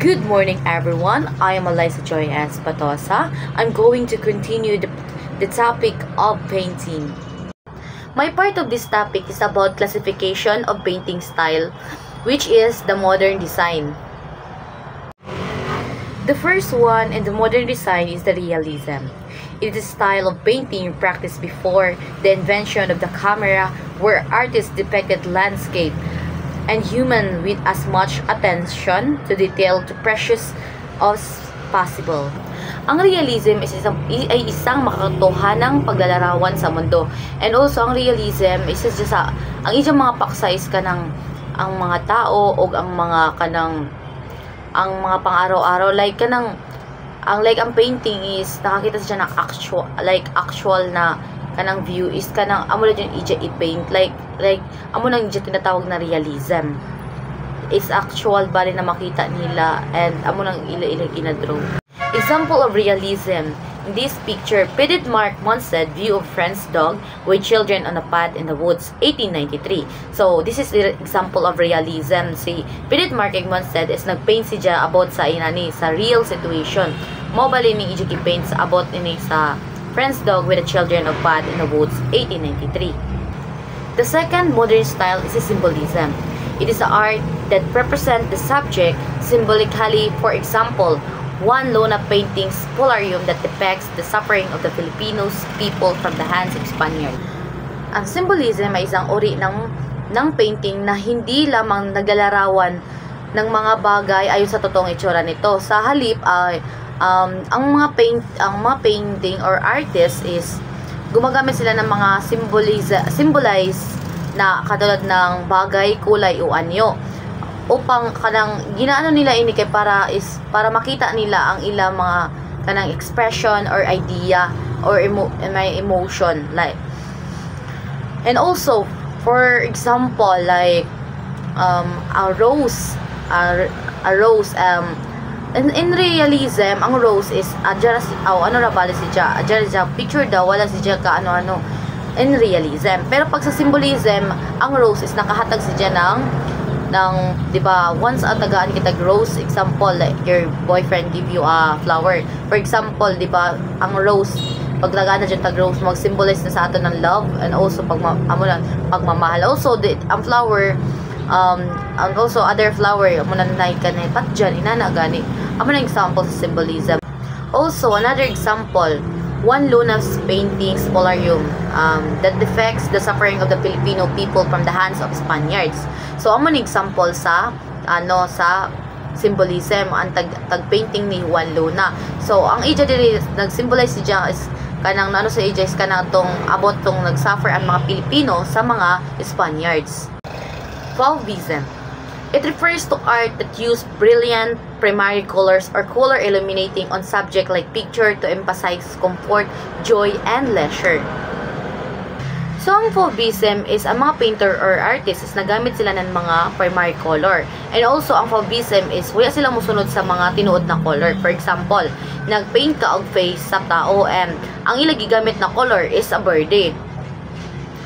Good morning, everyone. I am Eliza Joy Espatosa. I'm going to continue the topic of painting. My part of this topic is about classification of painting style, which is the modern design. The first one in the modern design is the realism. It is a style of painting practiced before the invention of the camera, where artists depicted landscape and human with as much attention to detail to precious as possible. Ang realism ay isang makatotohanang paglalarawan sa mundo. And also, ang realism is just ang iyang mga paksa is kanang ang mga tao o ang mga mga pang-araw-araw, like kanang ang painting is nakakita siya ng actual na kanang view is kanang amo na dyan i-paint like amo nang tinatawag na realism. It's actual bali na makita nila and amo nang ila ginadraw. Example of realism. In this picture, Philip Mark Monstead view of friend's dog with children on a path in the woods, 1893. So, this is the example of realism. Si Philip Mark Monstead is nagpaint siya about sa inani, sa real situation. Mobile ni ija paint sa about ini sa friend's dog with the children of path in the woods, 1893. The second modern style is symbolism. It is the art that represents the subject symbolically. For example, Juan Luna paintings polarium that depicts the suffering of the Filipinos people from the hands of Spaniards. Ang symbolism ay isang uri ng painting na hindi lamang naglalarawan ng mga bagay ayon sa totoong itsura nito. Sa halip ay ang mga painting or artist is gumagamit sila ng mga symbolize na katulad ng bagay, kulay o anyo upang kanang ginaano nila ini kay para makita nila ang ilang mga kanang expression or idea or may emotion like. And also, for example, like a rose in realism, ang rose is picture daw wala siya ka ano in realism. Pero pag sa symbolism, ang rose is nakahatag siya ng di ba, once tagaan kita rose, example like your boyfriend give you a flower, for example, di ba, ang rose pag lagana dyan tag rose mag-symbolize na sa ato ng love and also pagmamahal. Also ang flower and also other flower amo na kanay pat dyan inana gani amo na example sa symbolism. Also another example, Juan Luna's paintings polarium that depicts the suffering of the Filipino people from the hands of Spaniards. So amo na example sa sa symbolism ang tag painting ni Juan Luna. So ang ija diri nag-symbolize siya is kanang sa ija is kanang tong abot tong nagsuffer ang mga Pilipino sa mga Spaniards. Fauvism. It refers to art that use brilliant primary colors or color illuminating on subject like picture to emphasize comfort, joy, and leisure. So, ang Fauvism is ang mga painter or artist is nagamit sila ng mga primary color. And also, ang Fauvism is wala sila musunod sa mga tinuod na color. For example, nagpaint ka og face sa tao and ang ilang gigamit na color is a verde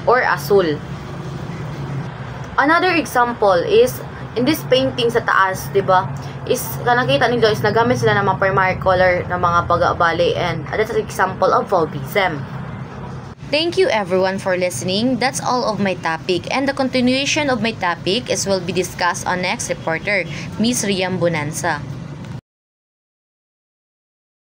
or asul. Another example is in this painting sa taas, di ba? Is nakita niyo is nagamit sila ng mga primary color ng mga pag-aabali and that's an example of Fauvism. Thank you everyone for listening. That's all of my topic and the continuation of my topic will be discussed on next reporter, Miss Riam Bonanza.